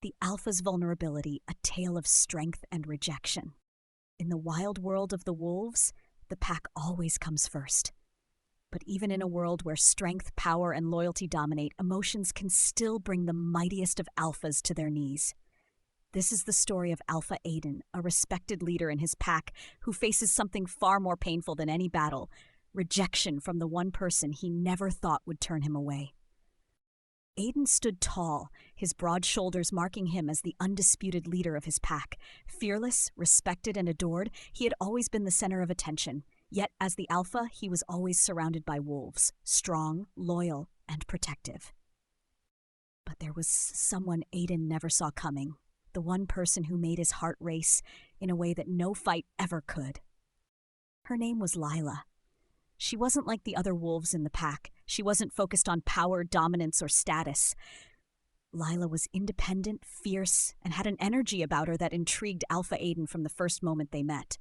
The alpha's vulnerability, a tale of strength and rejection. In the wild world of the wolves, the pack always comes first. But even in a world where strength, power, and loyalty dominate, emotions can still bring the mightiest of alphas to their knees. This is the story of Alpha Aidan, a respected leader in his pack who faces something far more painful than any battle: rejection from the one person he never thought would turn him away. Aidan stood tall, his broad shoulders marking him as the undisputed leader of his pack. Fearless, respected, and adored, he had always been the center of attention. Yet, as the alpha, he was always surrounded by wolves, strong, loyal, and protective. But there was someone Aidan never saw coming, the one person who made his heart race in a way that no fight ever could. Her name was Lila. She wasn't like the other wolves in the pack. She wasn't focused on power, dominance, or status. Lila was independent, fierce, and had an energy about her that intrigued Alpha Aidan from the first moment they met.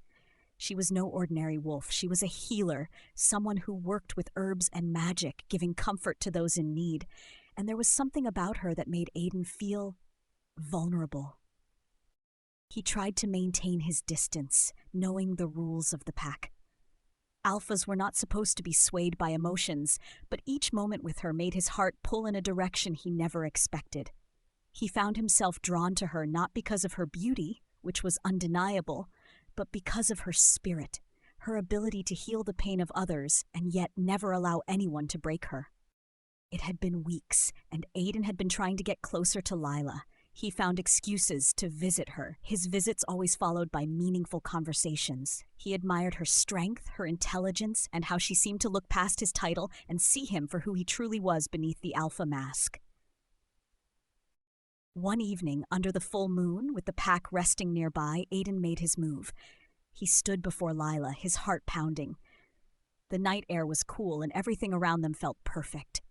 She was no ordinary wolf. She was a healer, someone who worked with herbs and magic, giving comfort to those in need. And there was something about her that made Aidan feel vulnerable. He tried to maintain his distance, knowing the rules of the pack. Alphas were not supposed to be swayed by emotions, but each moment with her made his heart pull in a direction he never expected. He found himself drawn to her not because of her beauty, which was undeniable, but because of her spirit, her ability to heal the pain of others and yet never allow anyone to break her. It had been weeks, and Aidan had been trying to get closer to Lila. He found excuses to visit her, his visits always followed by meaningful conversations. He admired her strength, her intelligence, and how she seemed to look past his title and see him for who he truly was beneath the alpha mask. One evening, under the full moon, with the pack resting nearby, Aidan made his move. He stood before Lila, his heart pounding. The night air was cool and everything around them felt perfect.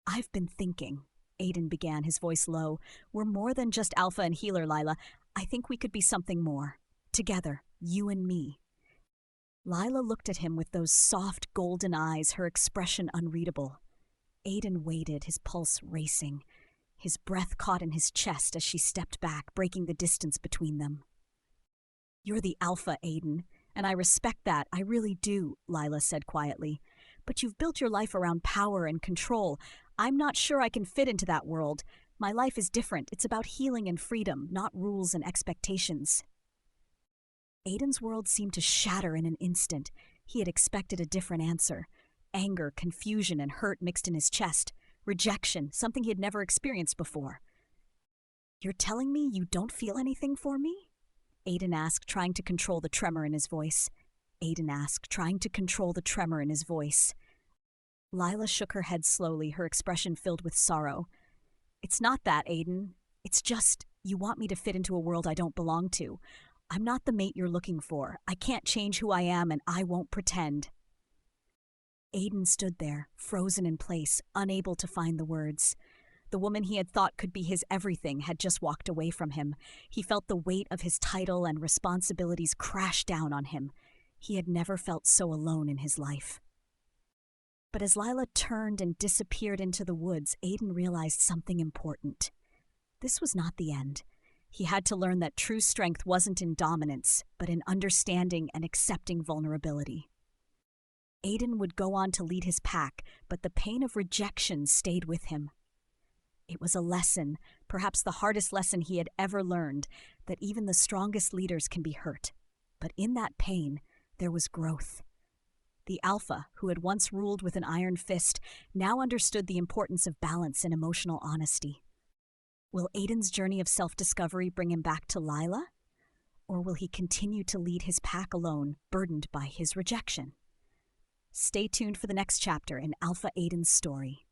"I've been thinking," Aidan began, his voice low. "We're more than just alpha and healer, Lila. I think we could be something more. Together, you and me." Lila looked at him with those soft golden eyes, her expression unreadable. Aidan waited, his pulse racing. His breath caught in his chest as she stepped back, breaking the distance between them. "You're the alpha, Aidan, and I respect that, I really do," Lila said quietly. "But you've built your life around power and control. I'm not sure I can fit into that world. My life is different. It's about healing and freedom, not rules and expectations." Aidan's world seemed to shatter in an instant. He had expected a different answer. Anger, confusion, and hurt mixed in his chest. Rejection, something he had never experienced before. "You're telling me you don't feel anything for me?" Aidan asked, trying to control the tremor in his voice. Lila shook her head slowly, her expression filled with sorrow. "It's not that, Aidan. It's just, you want me to fit into a world I don't belong to. I'm not the mate you're looking for. I can't change who I am, and I won't pretend." Aidan stood there, frozen in place, unable to find the words. The woman he had thought could be his everything had just walked away from him. He felt the weight of his title and responsibilities crash down on him. He had never felt so alone in his life. But as Lila turned and disappeared into the woods, Aidan realized something important. This was not the end. He had to learn that true strength wasn't in dominance, but in understanding and accepting vulnerability. Aidan would go on to lead his pack, but the pain of rejection stayed with him. It was a lesson, perhaps the hardest lesson he had ever learned, that even the strongest leaders can be hurt. But in that pain, there was growth. The alpha, who had once ruled with an iron fist, now understood the importance of balance and emotional honesty. Will Aidan's journey of self-discovery bring him back to Lila? Or will he continue to lead his pack alone, burdened by his rejection? Stay tuned for the next chapter in Alpha Aidan's story.